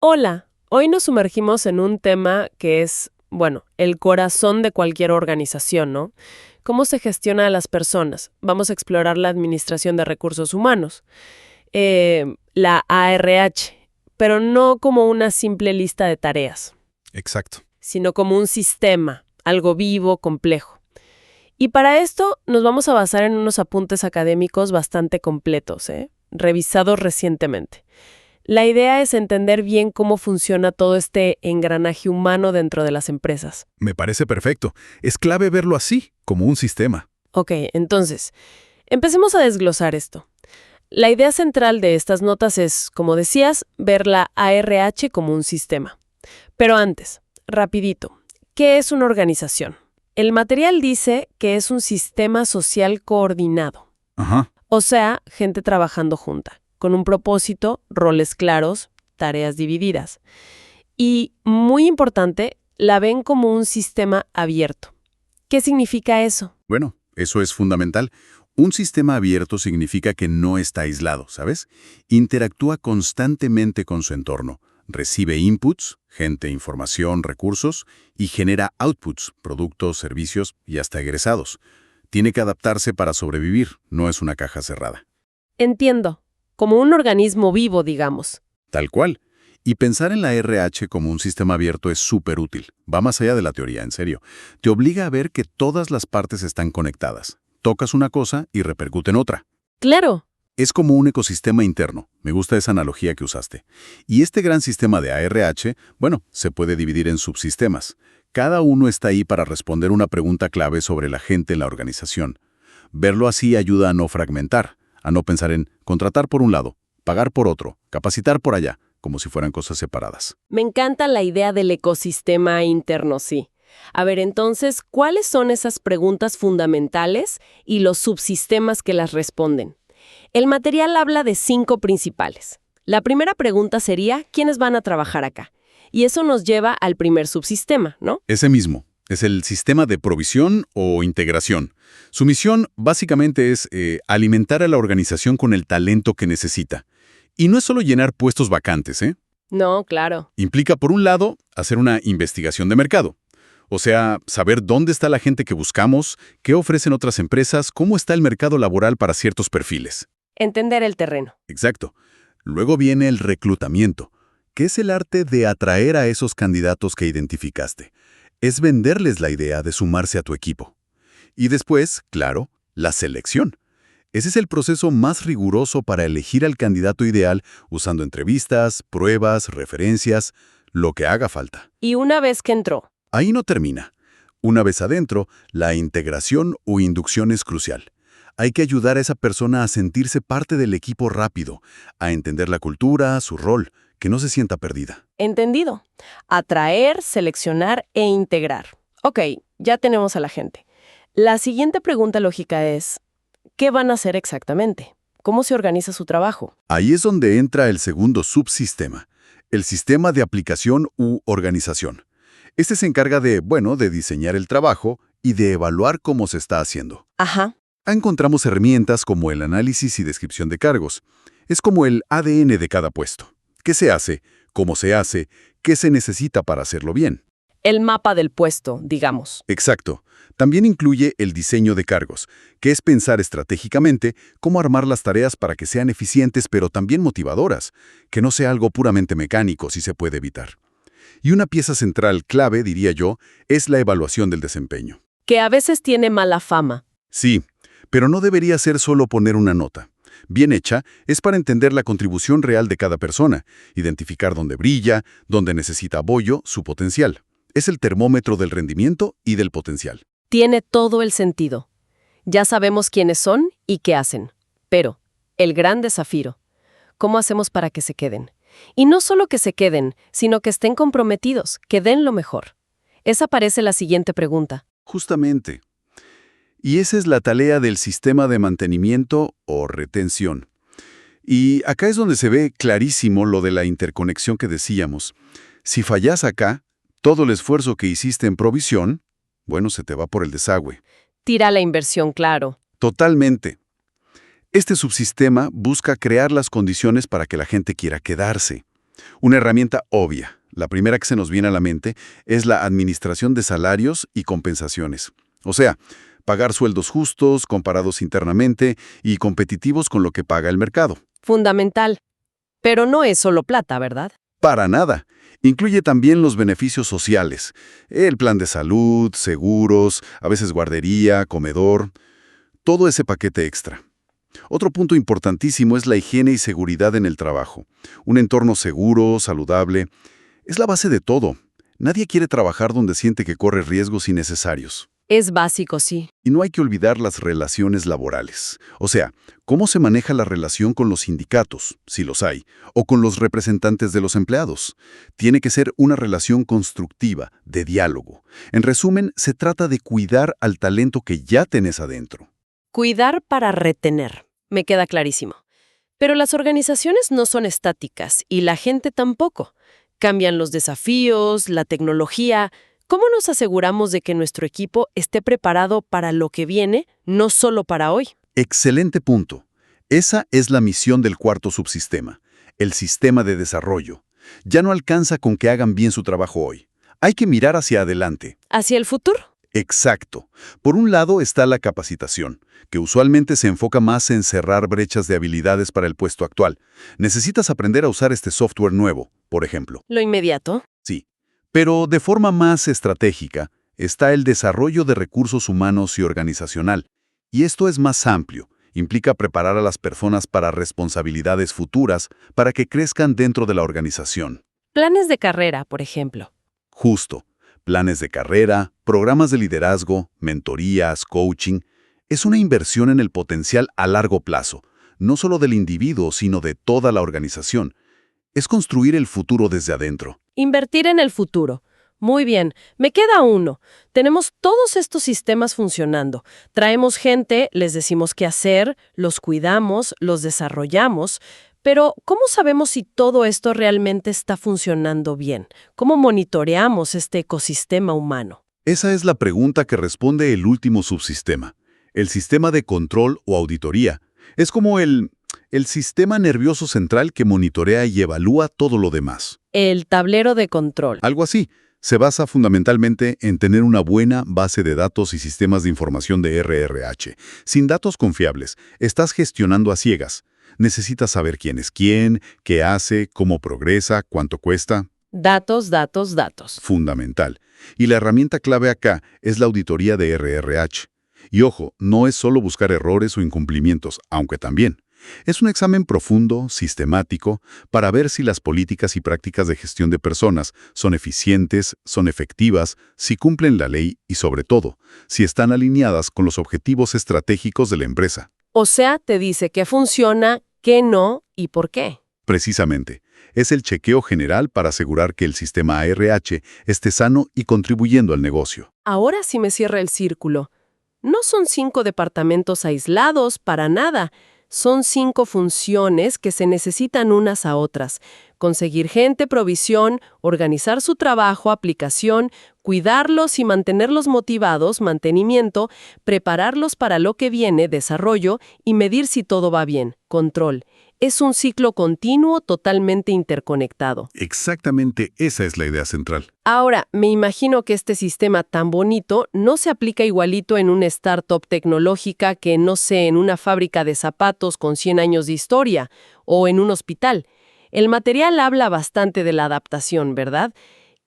Hola, hoy nos sumergimos en un tema que es, bueno, el corazón de cualquier organización, ¿no? ¿Cómo se gestiona a las personas? Vamos a explorar la administración de recursos humanos, la ARH, pero no como una simple lista de tareas, Exacto. sino como un sistema, algo vivo, complejo. Y para esto nos vamos a basar en unos apuntes académicos bastante completos, revisados recientemente. La idea es entender bien cómo funciona todo este engranaje humano dentro de las empresas. Me parece perfecto. Es clave verlo así, como un sistema. Ok, entonces, empecemos a desglosar esto. La idea central de estas notas es, como decías, ver la ARH como un sistema. Pero antes, rapidito, ¿qué es una organización? El material dice que es un sistema social coordinado, Ajá. o sea, gente trabajando junta, con un propósito, roles claros, tareas divididas. Y, muy importante, la ven como un sistema abierto. ¿Qué significa eso? Bueno, eso es fundamental. Un sistema abierto significa que no está aislado, ¿sabes? Interactúa constantemente con su entorno. Recibe inputs, gente, información, recursos, y genera outputs, productos, servicios y hasta egresados. Tiene que adaptarse para sobrevivir, no es una caja cerrada. Entiendo, como un organismo vivo, digamos. Tal cual. Y pensar en la RH como un sistema abierto es súper útil. Va más allá de la teoría, en serio. Te obliga a ver que todas las partes están conectadas. Tocas una cosa y repercute en otra. Claro. Es como un ecosistema interno. Me gusta esa analogía que usaste. Y este gran sistema de ARH, bueno, se puede dividir en subsistemas. Cada uno está ahí para responder una pregunta clave sobre la gente en la organización. Verlo así ayuda a no fragmentar, a no pensar en contratar por un lado, pagar por otro, capacitar por allá, como si fueran cosas separadas. Me encanta la idea del ecosistema interno, sí. A ver, entonces, ¿cuáles son esas preguntas fundamentales y los subsistemas que las responden? El material habla de 5 principales. La primera pregunta sería, ¿quiénes van a trabajar acá? Y eso nos lleva al primer subsistema, ¿no? Ese mismo. Es el sistema de provisión o integración. Su misión básicamente es alimentar a la organización con el talento que necesita. Y no es solo llenar puestos vacantes, ¿eh? No, claro. Implica, por un lado, hacer una investigación de mercado. O sea, saber dónde está la gente que buscamos, qué ofrecen otras empresas, cómo está el mercado laboral para ciertos perfiles. Entender el terreno. Exacto. Luego viene el reclutamiento, que es el arte de atraer a esos candidatos que identificaste. Es venderles la idea de sumarse a tu equipo. Y después, claro, la selección. Ese es el proceso más riguroso para elegir al candidato ideal usando entrevistas, pruebas, referencias, lo que haga falta. Y una vez que entró, Ahí no termina. Una vez adentro, la integración o inducción es crucial. Hay que ayudar a esa persona a sentirse parte del equipo rápido, a entender la cultura, su rol, que no se sienta perdida. entendido. Atraer, seleccionar e integrar. Ok, ya tenemos a la gente. La siguiente pregunta lógica es, ¿qué van a hacer exactamente? ¿Cómo se organiza su trabajo? Ahí es donde entra el segundo subsistema, el sistema de aplicación u organización. Este se encarga de, bueno, de diseñar el trabajo y de evaluar cómo se está haciendo. Ajá. Encontramos herramientas como el análisis y descripción de cargos. Es como el ADN de cada puesto. ¿Qué se hace? ¿Cómo se hace? ¿Qué se necesita para hacerlo bien? El mapa del puesto, digamos. Exacto. También incluye el diseño de cargos, que es pensar estratégicamente cómo armar las tareas para que sean eficientes pero también motivadoras, que no sea algo puramente mecánico si se puede evitar. Y una pieza central clave, diría yo, es la evaluación del desempeño. Que a veces tiene mala fama. Sí, pero no debería ser solo poner una nota. Bien hecha es para entender la contribución real de cada persona, identificar dónde brilla, dónde necesita apoyo, su potencial. Es el termómetro del rendimiento y del potencial. Tiene todo el sentido. Ya sabemos quiénes son y qué hacen. Pero, el gran desafío, ¿cómo hacemos para que se queden? Y no solo que se queden, sino que estén comprometidos, que den lo mejor. Esa parece la siguiente pregunta. Justamente. Y esa es la tarea del sistema de mantenimiento o retención. Y acá es donde se ve clarísimo lo de la interconexión que decíamos. Si fallas acá, todo el esfuerzo que hiciste en provisión, bueno, se te va por el desagüe. Tira la inversión, claro. Totalmente. Este subsistema busca crear las condiciones para que la gente quiera quedarse. Una herramienta obvia, la primera que se nos viene a la mente, es la administración de salarios y compensaciones. O sea, pagar sueldos justos, comparados internamente y competitivos con lo que paga el mercado. Fundamental. Pero no es solo plata, ¿verdad? Para nada. Incluye también los beneficios sociales, el plan de salud, seguros, a veces guardería, comedor, todo ese paquete extra. Otro punto importantísimo es la higiene y seguridad en el trabajo. Un entorno seguro, saludable, es la base de todo. Nadie quiere trabajar donde siente que corre riesgos innecesarios. Es básico, sí. Y no hay que olvidar las relaciones laborales. O sea, cómo se maneja la relación con los sindicatos, si los hay, o con los representantes de los empleados. Tiene que ser una relación constructiva, de diálogo. En resumen, se trata de cuidar al talento que ya tenés adentro. Cuidar para retener. Me queda clarísimo. Pero las organizaciones no son estáticas y la gente tampoco. Cambian los desafíos, la tecnología. ¿Cómo nos aseguramos de que nuestro equipo esté preparado para lo que viene, no solo para hoy? Excelente punto. Esa es la misión del cuarto subsistema, el sistema de desarrollo. Ya no alcanza con que hagan bien su trabajo hoy. Hay que mirar hacia adelante. ¿Hacia el futuro? Exacto. Por un lado está la capacitación, que usualmente se enfoca más en cerrar brechas de habilidades para el puesto actual. Necesitas aprender a usar este software nuevo, por ejemplo. ¿Lo inmediato? Sí. Pero de forma más estratégica está el desarrollo de recursos humanos y organizacional. Y esto es más amplio. Implica preparar a las personas para responsabilidades futuras para que crezcan dentro de la organización. Planes de carrera, por ejemplo. Justo. Planes de carrera, programas de liderazgo, mentorías, coaching. Es una inversión en el potencial a largo plazo, no solo del individuo, sino de toda la organización. Es construir el futuro desde adentro. Invertir en el futuro. Muy bien, me queda uno. Tenemos todos estos sistemas funcionando. Traemos gente, les decimos qué hacer, los cuidamos, los desarrollamos. Pero, ¿cómo sabemos si todo esto realmente está funcionando bien? ¿Cómo monitoreamos este ecosistema humano? Esa es la pregunta que responde el último subsistema. El sistema de control o auditoría. Es como el sistema nervioso central que monitorea y evalúa todo lo demás. El tablero de control. Algo así. Se basa fundamentalmente en tener una buena base de datos y sistemas de información de RRH. Sin datos confiables, estás gestionando a ciegas. Necesitas saber quién es quién, qué hace, cómo progresa, cuánto cuesta. Datos, datos, datos. Fundamental. Y la herramienta clave acá es la auditoría de RRH. Y ojo, no es solo buscar errores o incumplimientos, aunque también. Es un examen profundo, sistemático, para ver si las políticas y prácticas de gestión de personas son eficientes, son efectivas, si cumplen la ley y, sobre todo, si están alineadas con los objetivos estratégicos de la empresa. O sea, te dice qué funciona, qué no y por qué. Precisamente, es el chequeo general para asegurar que el sistema ARH esté sano y contribuyendo al negocio. Ahora sí me cierra el círculo. No son 5 departamentos aislados, para nada. Son 5 funciones que se necesitan unas a otras. Conseguir gente, provisión, organizar su trabajo, aplicación, cuidarlos y mantenerlos motivados, mantenimiento, prepararlos para lo que viene, desarrollo, y medir si todo va bien, control. Es un ciclo continuo totalmente interconectado. Exactamente esa es la idea central. Ahora, me imagino que este sistema tan bonito no se aplica igualito en una startup tecnológica que, no sé, en una fábrica de zapatos con 100 años de historia o en un hospital. El material habla bastante de la adaptación, ¿verdad?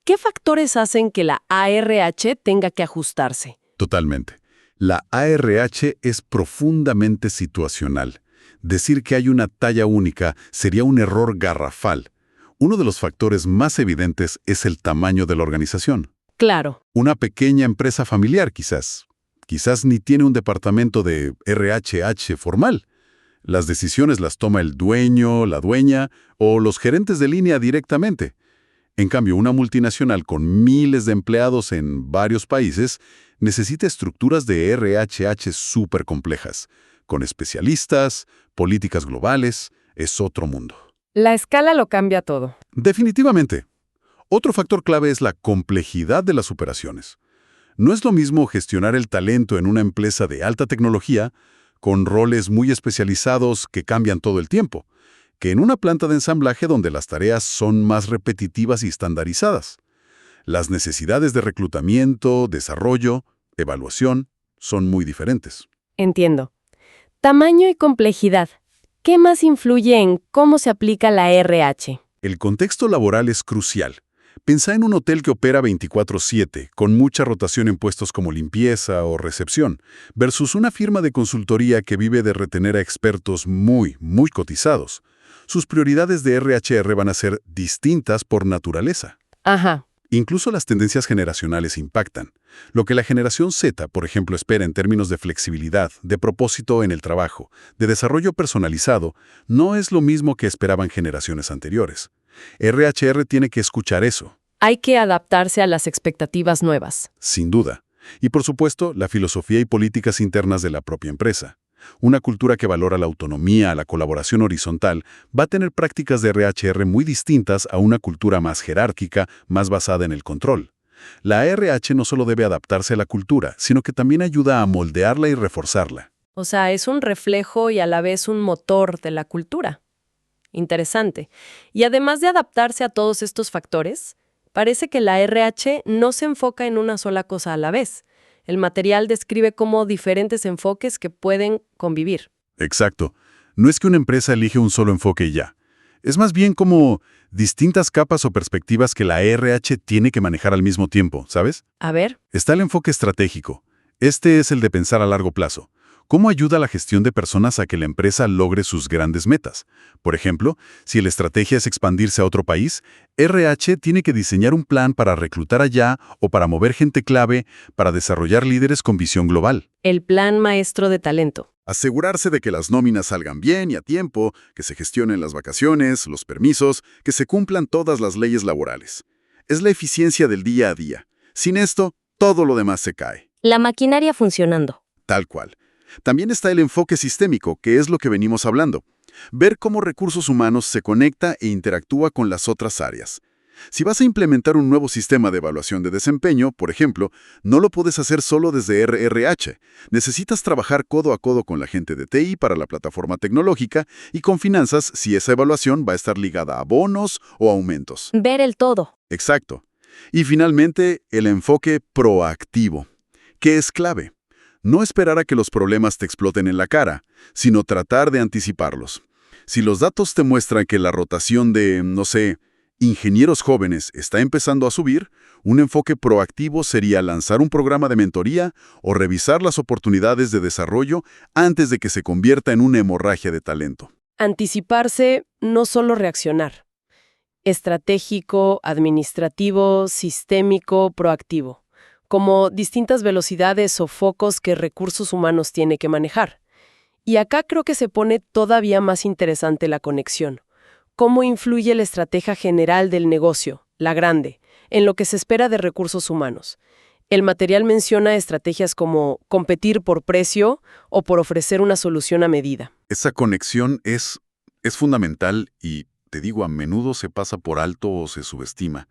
¿Qué factores hacen que la ARH tenga que ajustarse? Totalmente. La ARH es profundamente situacional. Decir que hay una talla única sería un error garrafal. Uno de los factores más evidentes es el tamaño de la organización. Claro. Una pequeña empresa familiar, quizás. Quizás ni tiene un departamento de RHH formal. Las decisiones las toma el dueño, la dueña o los gerentes de línea directamente. En cambio, una multinacional con miles de empleados en varios países necesita estructuras de RHH súper complejas, con especialistas, políticas globales, es otro mundo. La escala lo cambia todo. Definitivamente. Otro factor clave es la complejidad de las operaciones. No es lo mismo gestionar el talento en una empresa de alta tecnología, con roles muy especializados que cambian todo el tiempo, que en una planta de ensamblaje donde las tareas son más repetitivas y estandarizadas. Las necesidades de reclutamiento, desarrollo, evaluación son muy diferentes. Entiendo. Tamaño y complejidad. ¿Qué más influye en cómo se aplica la RH? El contexto laboral es crucial. Pensá en un hotel que opera 24/7, con mucha rotación en puestos como limpieza o recepción, versus una firma de consultoría que vive de retener a expertos muy cotizados. Sus prioridades de RHR van a ser distintas por naturaleza. Ajá. Incluso las tendencias generacionales impactan. Lo que la generación Z, por ejemplo, espera en términos de flexibilidad, de propósito en el trabajo, de desarrollo personalizado, no es lo mismo que esperaban generaciones anteriores. RHR tiene que escuchar eso. Hay que adaptarse a las expectativas nuevas. Sin duda. Y por supuesto, la filosofía y políticas internas de la propia empresa. Una cultura que valora la autonomía, la colaboración horizontal, va a tener prácticas de RHR muy distintas a una cultura más jerárquica, más basada en el control. La RH no solo debe adaptarse a la cultura, sino que también ayuda a moldearla y reforzarla. O sea, es un reflejo y a la vez un motor de la cultura. Interesante. Y además de adaptarse a todos estos factores, parece que la RH no se enfoca en una sola cosa a la vez. El material describe como diferentes enfoques que pueden convivir. Exacto. No es que una empresa elige un solo enfoque y ya. Es más bien como distintas capas o perspectivas que la RH tiene que manejar al mismo tiempo, ¿sabes? A ver. Está el enfoque estratégico. Este es el de pensar a largo plazo. ¿Cómo ayuda la gestión de personas a que la empresa logre sus grandes metas? Por ejemplo, si la estrategia es expandirse a otro país, RH tiene que diseñar un plan para reclutar allá o para mover gente clave, para desarrollar líderes con visión global. El plan maestro de talento. Asegurarse de que las nóminas salgan bien y a tiempo, que se gestionen las vacaciones, los permisos, que se cumplan todas las leyes laborales. Es la eficiencia del día a día. Sin esto, todo lo demás se cae. La maquinaria funcionando. Tal cual. También está el enfoque sistémico, que es lo que venimos hablando. Ver cómo recursos humanos se conecta e interactúa con las otras áreas. Si vas a implementar un nuevo sistema de evaluación de desempeño, por ejemplo, no lo puedes hacer solo desde RRH. Necesitas trabajar codo a codo con la gente de TI para la plataforma tecnológica y con finanzas si esa evaluación va a estar ligada a bonos o aumentos. Ver el todo. Exacto. Y finalmente, el enfoque proactivo, que es clave. No esperar a que los problemas te exploten en la cara, sino tratar de anticiparlos. Si los datos te muestran que la rotación de, no sé, ingenieros jóvenes está empezando a subir, un enfoque proactivo sería lanzar un programa de mentoría o revisar las oportunidades de desarrollo antes de que se convierta en una hemorragia de talento. Anticiparse, no solo reaccionar. Estratégico, administrativo, sistémico, proactivo. Como distintas velocidades o focos que recursos humanos tiene que manejar. Y acá creo que se pone todavía más interesante la conexión. ¿Cómo influye la estrategia general del negocio, la grande, en lo que se espera de recursos humanos? El material menciona estrategias como competir por precio o por ofrecer una solución a medida. Esa conexión es fundamental y, te digo, a menudo se pasa por alto o se subestima.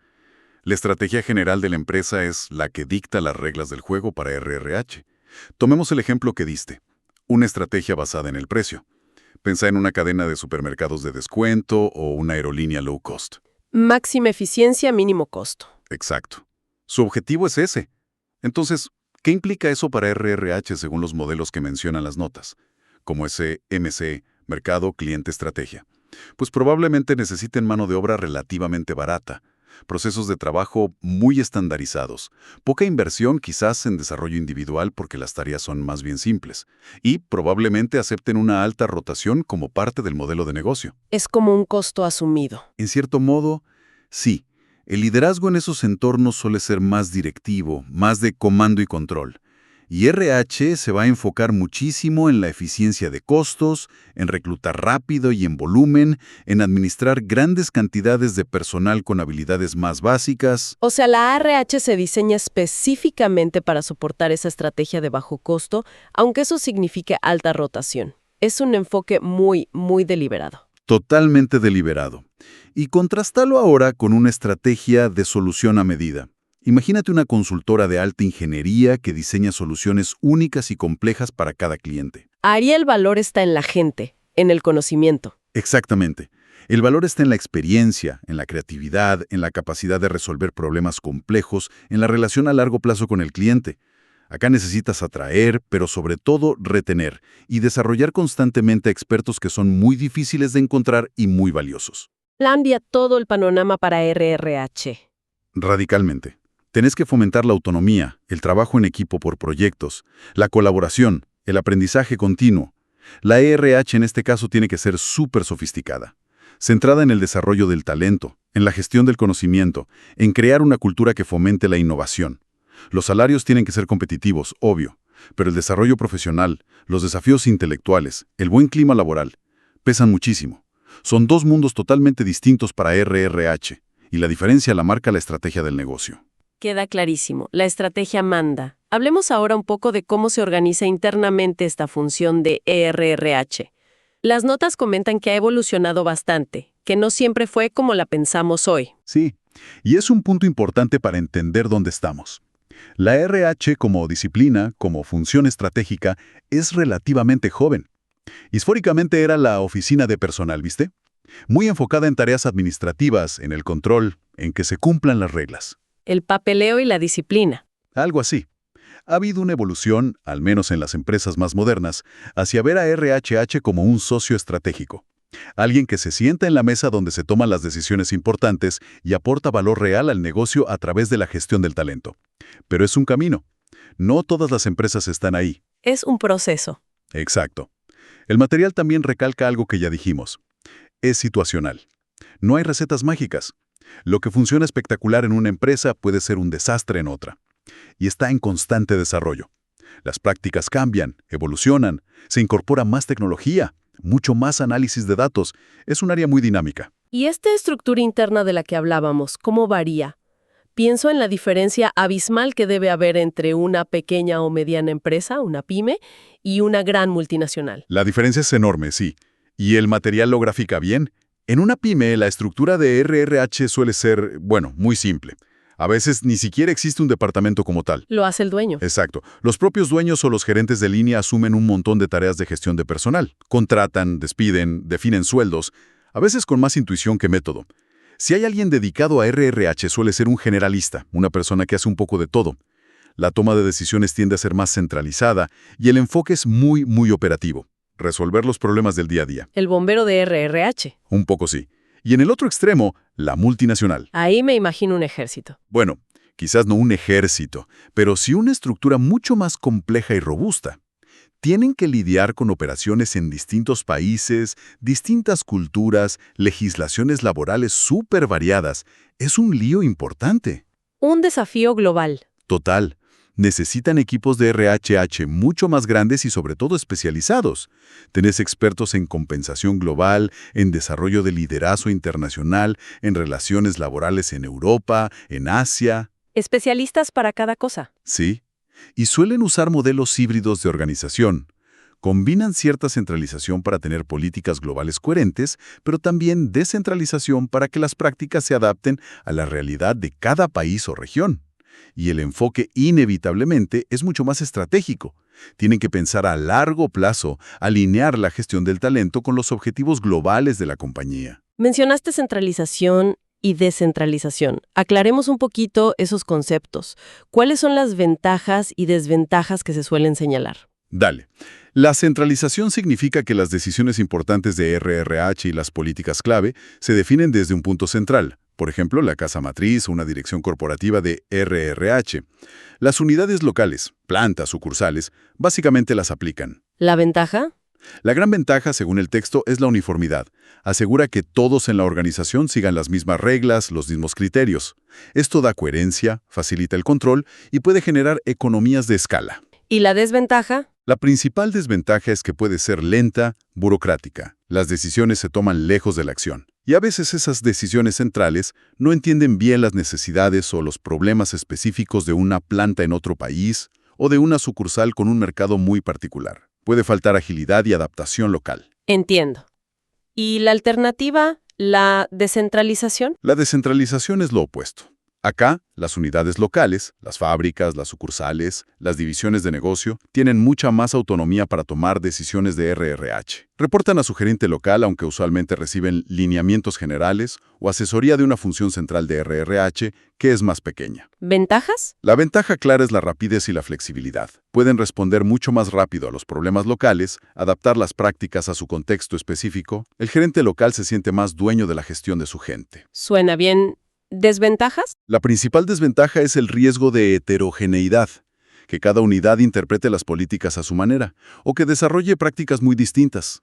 La estrategia general de la empresa es la que dicta las reglas del juego para RRH. Tomemos el ejemplo que diste, una estrategia basada en el precio. Pensá en una cadena de supermercados de descuento o una aerolínea low cost. Máxima eficiencia, mínimo costo. Exacto. Su objetivo es ese. Entonces, ¿qué implica eso para RRH según los modelos que mencionan las notas? Como ese MC, Mercado Cliente Estrategia. Pues probablemente necesiten mano de obra relativamente barata, procesos de trabajo muy estandarizados, poca inversión quizás en desarrollo individual porque las tareas son más bien simples, y probablemente acepten una alta rotación como parte del modelo de negocio. Es como un costo asumido. En cierto modo, sí. El liderazgo en esos entornos suele ser más directivo, más de comando y control. Y RH se va a enfocar muchísimo en la eficiencia de costos, en reclutar rápido y en volumen, en administrar grandes cantidades de personal con habilidades más básicas. O sea, la RH se diseña específicamente para soportar esa estrategia de bajo costo, aunque eso signifique alta rotación. Es un enfoque muy deliberado. Totalmente deliberado. Y contrastalo ahora con una estrategia de solución a medida. Imagínate una consultora de alta ingeniería que diseña soluciones únicas y complejas para cada cliente. Ahí el valor está en la gente, en el conocimiento. Exactamente. El valor está en la experiencia, en la creatividad, en la capacidad de resolver problemas complejos, en la relación a largo plazo con el cliente. Acá necesitas atraer, pero sobre todo retener, y desarrollar constantemente a expertos que son muy difíciles de encontrar y muy valiosos. Cambia todo el panorama para RRH. Radicalmente. Tenés que fomentar la autonomía, el trabajo en equipo por proyectos, la colaboración, el aprendizaje continuo. La ERH en este caso tiene que ser súper sofisticada, centrada en el desarrollo del talento, en la gestión del conocimiento, en crear una cultura que fomente la innovación. Los salarios tienen que ser competitivos, obvio, pero el desarrollo profesional, los desafíos intelectuales, el buen clima laboral, pesan muchísimo. Son dos mundos totalmente distintos para RRH, y la diferencia la marca la estrategia del negocio. Queda clarísimo, la estrategia manda. Hablemos ahora un poco de cómo se organiza internamente esta función de ERRH. Las notas comentan que ha evolucionado bastante, que no siempre fue como la pensamos hoy. Sí, y es un punto importante para entender dónde estamos. La RH como disciplina, como función estratégica, es relativamente joven. Históricamente era la oficina de personal, ¿viste? Muy enfocada en tareas administrativas, en el control, en que se cumplan las reglas. El papeleo y la disciplina. Algo así. Ha habido una evolución, al menos en las empresas más modernas, hacia ver a RHH como un socio estratégico. Alguien que se sienta en la mesa donde se toman las decisiones importantes y aporta valor real al negocio a través de la gestión del talento. Pero es un camino. No todas las empresas están ahí. Es un proceso. Exacto. El material también recalca algo que ya dijimos. Es situacional. No hay recetas mágicas. Lo que funciona espectacular en una empresa puede ser un desastre en otra. Y está en constante desarrollo. Las prácticas cambian, evolucionan, se incorpora más tecnología, mucho más análisis de datos. Es un área muy dinámica. ¿Y esta estructura interna de la que hablábamos, cómo varía? Pienso en la diferencia abismal que debe haber entre una pequeña o mediana empresa, una pyme, y una gran multinacional. La diferencia es enorme, sí. ¿Y el material lo grafica bien? En una pyme, la estructura de RRH suele ser, bueno, muy simple. A veces ni siquiera existe un departamento como tal. Lo hace el dueño. Exacto. Los propios dueños o los gerentes de línea asumen un montón de tareas de gestión de personal. Contratan, despiden, definen sueldos, a veces con más intuición que método. Si hay alguien dedicado a RRH suele ser un generalista, una persona que hace un poco de todo. La toma de decisiones tiende a ser más centralizada y el enfoque es muy operativo. Resolver los problemas del día a día. El bombero de RRH. Un poco sí. Y en el otro extremo, la multinacional. Ahí me imagino un ejército. Bueno, quizás no un ejército, pero sí una estructura mucho más compleja y robusta. Tienen que lidiar con operaciones en distintos países, distintas culturas, legislaciones laborales súper variadas. Es un lío importante. Un desafío global. Total. Necesitan equipos de RHH mucho más grandes y sobre todo especializados. Tenés expertos en compensación global, en desarrollo de liderazgo internacional, en relaciones laborales en Europa, en Asia. Especialistas para cada cosa. Sí. Y suelen usar modelos híbridos de organización. Combinan cierta centralización para tener políticas globales coherentes, pero también descentralización para que las prácticas se adapten a la realidad de cada país o región. Y el enfoque inevitablemente es mucho más estratégico. Tienen que pensar a largo plazo, alinear la gestión del talento con los objetivos globales de la compañía. Mencionaste centralización y descentralización. Aclaremos un poquito esos conceptos. ¿Cuáles son las ventajas y desventajas que se suelen señalar? Dale. La centralización significa que las decisiones importantes de RRH y las políticas clave se definen desde un punto central. Por ejemplo, la casa matriz o una dirección corporativa de RRH. Las unidades locales, plantas, sucursales, básicamente las aplican. ¿La ventaja? La gran ventaja, según el texto, es la uniformidad. Asegura que todos en la organización sigan las mismas reglas, los mismos criterios. Esto da coherencia, facilita el control y puede generar economías de escala. ¿Y la desventaja? La principal desventaja es que puede ser lenta, burocrática. Las decisiones se toman lejos de la acción. Y a veces esas decisiones centrales no entienden bien las necesidades o los problemas específicos de una planta en otro país o de una sucursal con un mercado muy particular. Puede faltar agilidad y adaptación local. Entiendo. ¿Y la alternativa, la descentralización? La descentralización es lo opuesto. Acá, las unidades locales, las fábricas, las sucursales, las divisiones de negocio, tienen mucha más autonomía para tomar decisiones de RRH. Reportan a su gerente local, aunque usualmente reciben lineamientos generales o asesoría de una función central de RRH que es más pequeña. ¿Ventajas? La ventaja clara es la rapidez y la flexibilidad. Pueden responder mucho más rápido a los problemas locales, adaptar las prácticas a su contexto específico. El gerente local se siente más dueño de la gestión de su gente. Suena bien. ¿Desventajas? La principal desventaja es el riesgo de heterogeneidad, que cada unidad interprete las políticas a su manera, o que desarrolle prácticas muy distintas.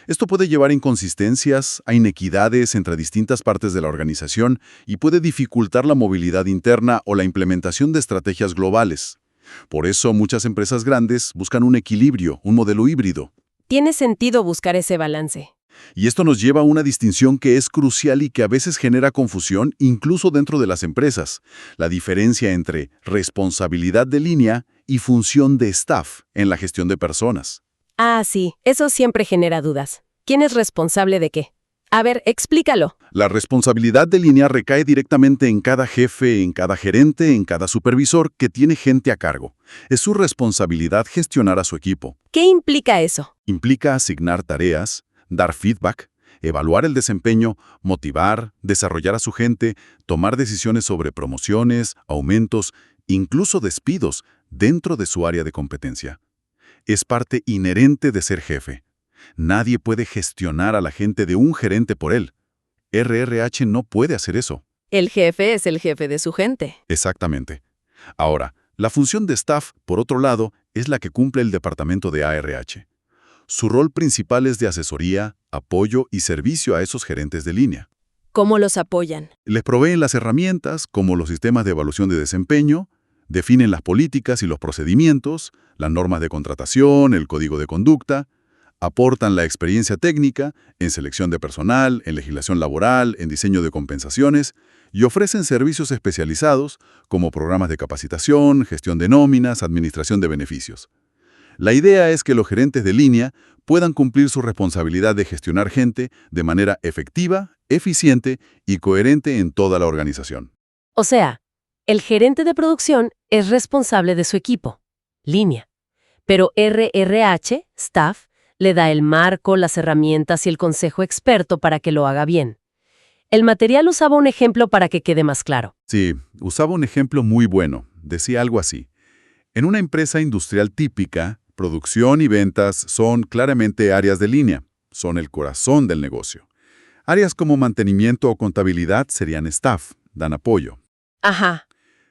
Esto puede llevar a inconsistencias, a inequidades entre distintas partes de la organización y puede dificultar la movilidad interna o la implementación de estrategias globales. Por eso, muchas empresas grandes buscan un equilibrio, un modelo híbrido. Tiene sentido buscar ese balance. Y esto nos lleva a una distinción que es crucial y que a veces genera confusión incluso dentro de las empresas: la diferencia entre responsabilidad de línea y función de staff en la gestión de personas. Ah, sí, eso siempre genera dudas. ¿Quién es responsable de qué? A ver, explícalo. La responsabilidad de línea recae directamente en cada jefe, en cada gerente, en cada supervisor que tiene gente a cargo. Es su responsabilidad gestionar a su equipo. ¿Qué implica eso? Implica asignar tareas, dar feedback, evaluar el desempeño, motivar, desarrollar a su gente, tomar decisiones sobre promociones, aumentos, incluso despidos dentro de su área de competencia. Es parte inherente de ser jefe. Nadie puede gestionar a la gente de un gerente por él. RRH no puede hacer eso. El jefe es el jefe de su gente. Exactamente. Ahora, la función de staff, por otro lado, es la que cumple el departamento de ARH. Su rol principal es de asesoría, apoyo y servicio a esos gerentes de línea. ¿Cómo los apoyan? Les proveen las herramientas, como los sistemas de evaluación de desempeño, definen las políticas y los procedimientos, las normas de contratación, el código de conducta, aportan la experiencia técnica en selección de personal, en legislación laboral, en diseño de compensaciones, y ofrecen servicios especializados como programas de capacitación, gestión de nóminas, administración de beneficios. La idea es que los gerentes de línea puedan cumplir su responsabilidad de gestionar gente de manera efectiva, eficiente y coherente en toda la organización. O sea, el gerente de producción es responsable de su equipo, línea. Pero RRH, staff, le da el marco, las herramientas y el consejo experto para que lo haga bien. El material usaba un ejemplo para que quede más claro. Sí, usaba un ejemplo muy bueno. Decía algo así: en una empresa industrial típica, producción y ventas son claramente áreas de línea, son el corazón del negocio. Áreas como mantenimiento o contabilidad serían staff, dan apoyo. Ajá.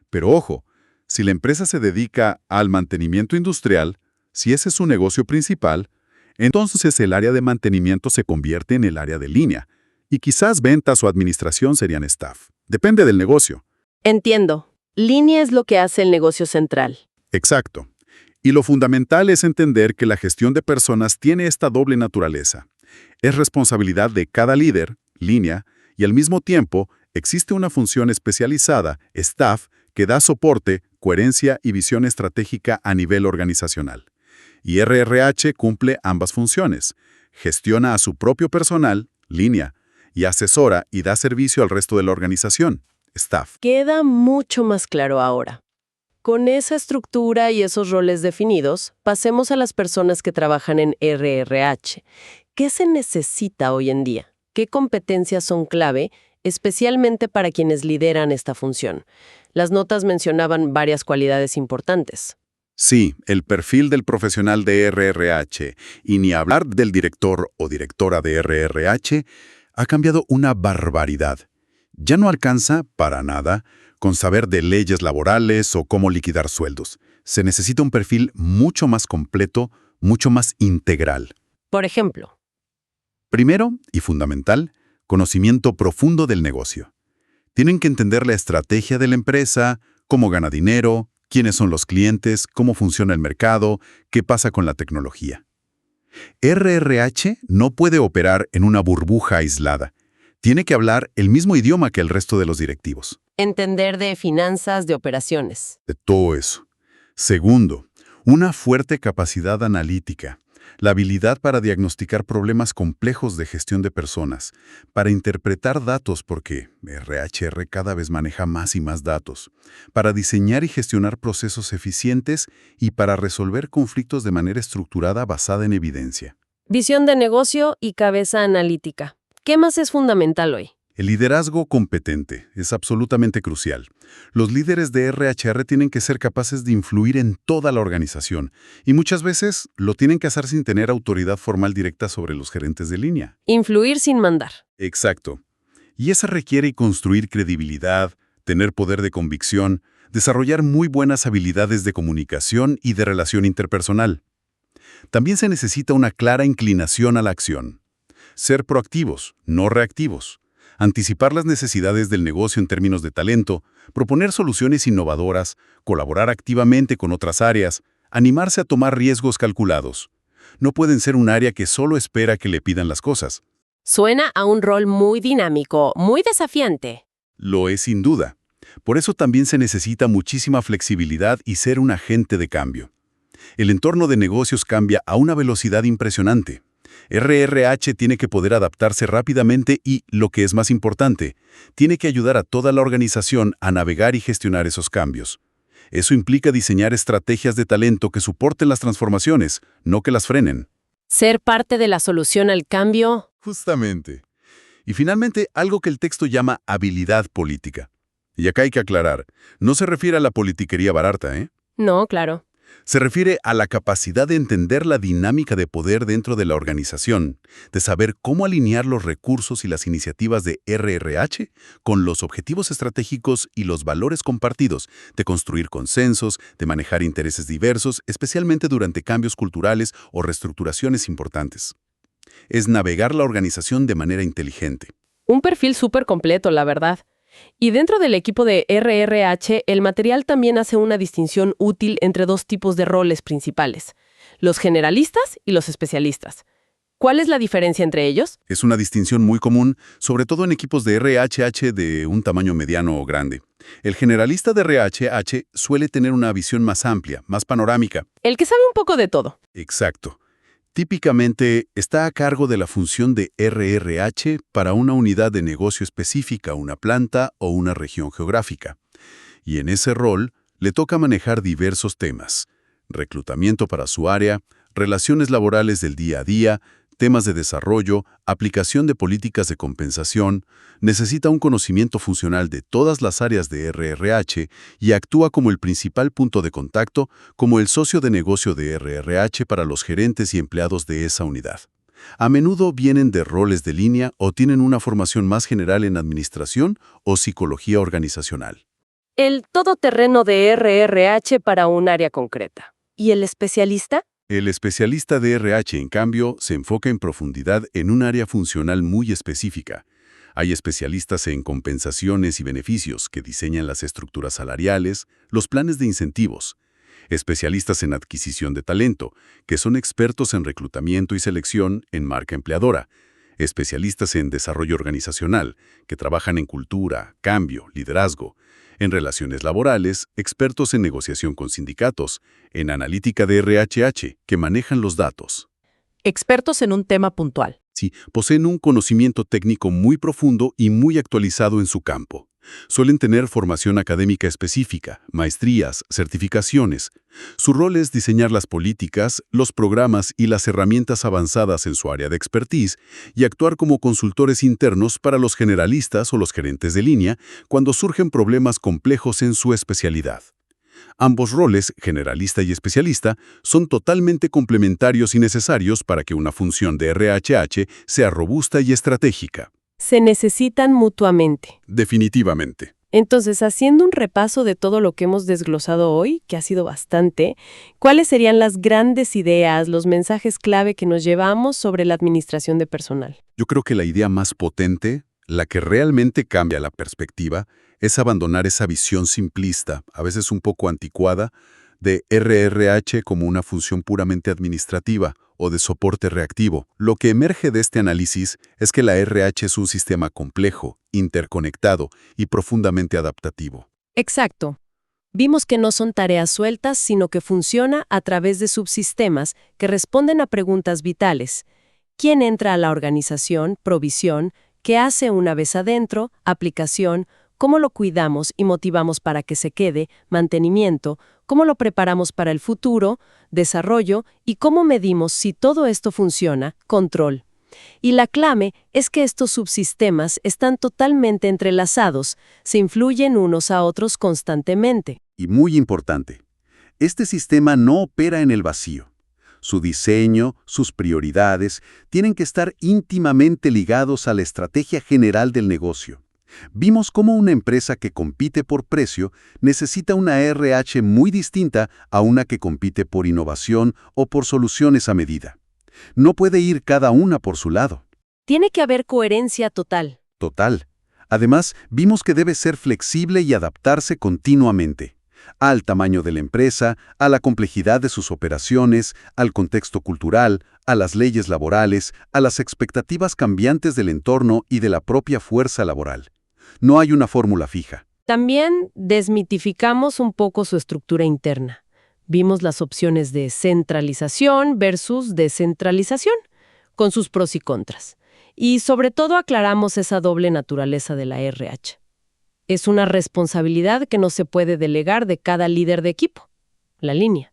Pero ojo, si la empresa se dedica al mantenimiento industrial, si ese es su negocio principal, entonces el área de mantenimiento se convierte en el área de línea, y quizás ventas o administración serían staff. Depende del negocio. Entiendo. Línea es lo que hace el negocio central. Exacto. Y lo fundamental es entender que la gestión de personas tiene esta doble naturaleza. Es responsabilidad de cada líder, línea, y al mismo tiempo existe una función especializada, staff, que da soporte, coherencia y visión estratégica a nivel organizacional. Y RRH cumple ambas funciones. Gestiona a su propio personal, línea, y asesora y da servicio al resto de la organización, staff. Queda mucho más claro ahora. Con esa estructura y esos roles definidos, pasemos a las personas que trabajan en RRH. ¿Qué se necesita hoy en día? ¿Qué competencias son clave, especialmente para quienes lideran esta función? Las notas mencionaban varias cualidades importantes. Sí, el perfil del profesional de RRH, y ni hablar del director o directora de RRH, ha cambiado una barbaridad. Ya no alcanza, para nada, con saber de leyes laborales o cómo liquidar sueldos. Se necesita un perfil mucho más completo, mucho más integral. Por ejemplo, Primero, y fundamental, conocimiento profundo del negocio. Tienen que entender la estrategia de la empresa, cómo gana dinero, quiénes son los clientes, cómo funciona el mercado, qué pasa con la tecnología. RRH no puede operar en una burbuja aislada. Tiene que hablar el mismo idioma que el resto de los directivos. entender de finanzas, de operaciones. De todo eso. Segundo, una fuerte capacidad analítica. La habilidad para diagnosticar problemas complejos de gestión de personas, para interpretar datos porque RHR cada vez maneja más y más datos, para diseñar y gestionar procesos eficientes y para resolver conflictos de manera estructurada basada en evidencia. Visión de negocio y cabeza analítica. ¿Qué más es fundamental hoy? El liderazgo competente es absolutamente crucial. Los líderes de RHR tienen que ser capaces de influir en toda la organización y muchas veces lo tienen que hacer sin tener autoridad formal directa sobre los gerentes de línea. Influir sin mandar. Exacto. Y eso requiere construir credibilidad, tener poder de convicción, desarrollar muy buenas habilidades de comunicación y de relación interpersonal. También se necesita una clara inclinación a la acción. Ser proactivos, no reactivos. Anticipar las necesidades del negocio en términos de talento, proponer soluciones innovadoras, colaborar activamente con otras áreas, animarse a tomar riesgos calculados. No pueden ser un área que solo espera que le pidan las cosas. Suena a un rol muy dinámico, muy desafiante. Lo es sin duda. Por eso también se necesita muchísima flexibilidad y ser un agente de cambio. El entorno de negocios cambia a una velocidad impresionante. RRH tiene que poder adaptarse rápidamente y, lo que es más importante, tiene que ayudar a toda la organización a navegar y gestionar esos cambios. Eso implica diseñar estrategias de talento que soporten las transformaciones, no que las frenen. Ser parte de la solución al cambio. Justamente. Y finalmente, algo que el texto llama habilidad política. Y acá hay que aclarar, no se refiere a la politiquería barata, ¿eh? No, claro. Se refiere a la capacidad de entender la dinámica de poder dentro de la organización, de saber cómo alinear los recursos y las iniciativas de RRH con los objetivos estratégicos y los valores compartidos, de construir consensos, de manejar intereses diversos, especialmente durante cambios culturales o reestructuraciones importantes. Es navegar la organización de manera inteligente. Un perfil súper completo, la verdad. Y dentro del equipo de RRH, el material también hace una distinción útil entre dos tipos de roles principales, los generalistas y los especialistas. ¿Cuál es la diferencia entre ellos? Es una distinción muy común, sobre todo en equipos de RHH de un tamaño mediano o grande. El generalista de RHH suele tener una visión más amplia, más panorámica. El que sabe un poco de todo. Exacto. Típicamente está a cargo de la función de RRH para una unidad de negocio específica, una planta o una región geográfica. Y en ese rol le toca manejar diversos temas: reclutamiento para su área, relaciones laborales del día a día, temas de desarrollo, aplicación de políticas de compensación. Necesita un conocimiento funcional de todas las áreas de RRH y actúa como el principal punto de contacto, como el socio de negocio de RRH para los gerentes y empleados de esa unidad. A menudo vienen de roles de línea o tienen una formación más general en administración o psicología organizacional. El todoterreno de RRH para un área concreta. ¿Y el especialista? El especialista de RH, en cambio, se enfoca en profundidad en un área funcional muy específica. Hay especialistas en compensaciones y beneficios que diseñan las estructuras salariales, los planes de incentivos. Especialistas en adquisición de talento, que son expertos en reclutamiento y selección en marca empleadora. Especialistas en desarrollo organizacional, que trabajan en cultura, cambio, liderazgo. En relaciones laborales, expertos en negociación con sindicatos. En analítica de RHH, que manejan los datos. Expertos en un tema puntual. Sí, poseen un conocimiento técnico muy profundo y muy actualizado en su campo. Suelen tener formación académica específica, maestrías, certificaciones. Su rol es diseñar las políticas, los programas y las herramientas avanzadas en su área de expertise y actuar como consultores internos para los generalistas o los gerentes de línea cuando surgen problemas complejos en su especialidad. Ambos roles, generalista y especialista, son totalmente complementarios y necesarios para que una función de RHH sea robusta y estratégica. Se necesitan mutuamente. Definitivamente. Entonces, haciendo un repaso de todo lo que hemos desglosado hoy, que ha sido bastante, ¿cuáles serían las grandes ideas, los mensajes clave que nos llevamos sobre la administración de personal? Yo creo que la idea más potente, la que realmente cambia la perspectiva, es abandonar esa visión simplista, a veces un poco anticuada, de RRH como una función puramente administrativa o de soporte reactivo. Lo que emerge de este análisis es que la RH es un sistema complejo, interconectado y profundamente adaptativo. Exacto. Vimos que no son tareas sueltas, sino que funciona a través de subsistemas que responden a preguntas vitales. ¿Quién entra a la organización? Provisión. ¿Qué hace una vez adentro? Aplicación. ¿Cómo lo cuidamos y motivamos para que se quede? Mantenimiento. ¿Cómo lo preparamos para el futuro? Desarrollo. ¿Y cómo medimos si todo esto funciona? Control. Y la clave es que estos subsistemas están totalmente entrelazados, se influyen unos a otros constantemente. Y muy importante, este sistema no opera en el vacío. Su diseño, sus prioridades, tienen que estar íntimamente ligados a la estrategia general del negocio. Vimos cómo una empresa que compite por precio necesita una RH muy distinta a una que compite por innovación o por soluciones a medida. No puede ir cada una por su lado. Tiene que haber coherencia total. Total. Además, vimos que debe ser flexible y adaptarse continuamente. Al tamaño de la empresa, a la complejidad de sus operaciones, al contexto cultural, a las leyes laborales, a las expectativas cambiantes del entorno y de la propia fuerza laboral. No hay una fórmula fija. También desmitificamos un poco su estructura interna. Vimos las opciones de centralización versus descentralización, con sus pros y contras. Y sobre todo aclaramos esa doble naturaleza de la RH. Es una responsabilidad que no se puede delegar de cada líder de equipo, la línea.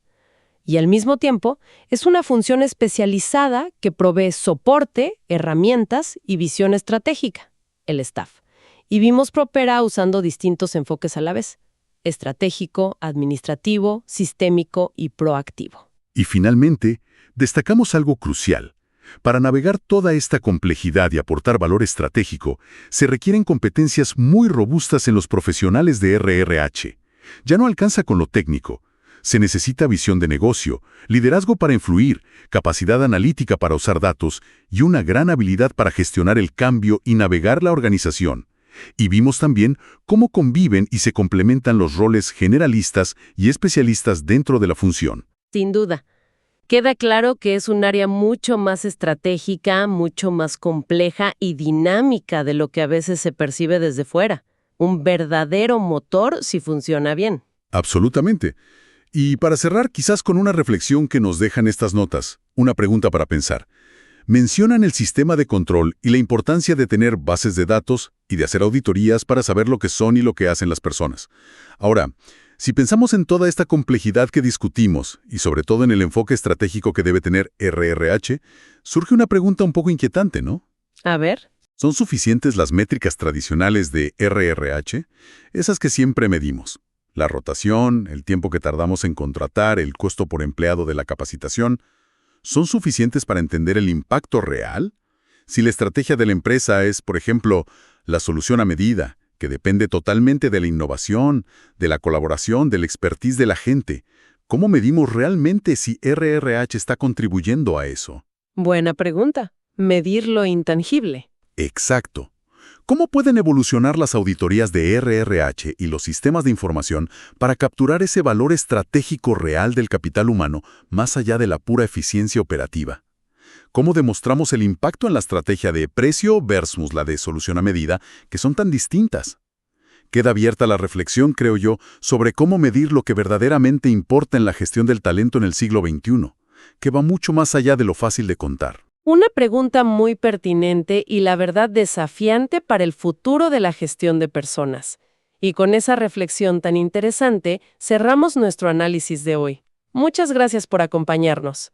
Y al mismo tiempo, es una función especializada que provee soporte, herramientas y visión estratégica, el staff. Y vimos Propera usando distintos enfoques a la vez: estratégico, administrativo, sistémico y proactivo. Y finalmente, destacamos algo crucial. Para navegar toda esta complejidad y aportar valor estratégico, se requieren competencias muy robustas en los profesionales de RRH. Ya no alcanza con lo técnico. Se necesita visión de negocio, liderazgo para influir, capacidad analítica para usar datos y una gran habilidad para gestionar el cambio y navegar la organización. Y vimos también cómo conviven y se complementan los roles generalistas y especialistas dentro de la función. Sin duda. Queda claro que es un área mucho más estratégica, mucho más compleja y dinámica de lo que a veces se percibe desde fuera. Un verdadero motor si funciona bien. Absolutamente. Y para cerrar, quizás con una reflexión que nos dejan estas notas, una pregunta para pensar. Mencionan el sistema de control y la importancia de tener bases de datos y de hacer auditorías para saber lo que son y lo que hacen las personas. Ahora, si pensamos en toda esta complejidad que discutimos, y sobre todo en el enfoque estratégico que debe tener RRH, surge una pregunta un poco inquietante, ¿no? A ver. ¿Son suficientes las métricas tradicionales de RRH? Esas que siempre medimos. La rotación, el tiempo que tardamos en contratar, el costo por empleado de la capacitación. ¿Son suficientes para entender el impacto real? Si la estrategia de la empresa es, por ejemplo, la solución a medida, que depende totalmente de la innovación, de la colaboración, del expertise de la gente, ¿cómo medimos realmente si RRH está contribuyendo a eso? Buena pregunta. Medir lo intangible. Exacto. ¿Cómo pueden evolucionar las auditorías de RRH y los sistemas de información para capturar ese valor estratégico real del capital humano más allá de la pura eficiencia operativa? ¿Cómo demostramos el impacto en la estrategia de precio versus la de solución a medida, que son tan distintas? Queda abierta la reflexión, creo yo, sobre cómo medir lo que verdaderamente importa en la gestión del talento en el siglo XXI, que va mucho más allá de lo fácil de contar. Una pregunta muy pertinente y la verdad desafiante para el futuro de la gestión de personas. Y con esa reflexión tan interesante, cerramos nuestro análisis de hoy. Muchas gracias por acompañarnos.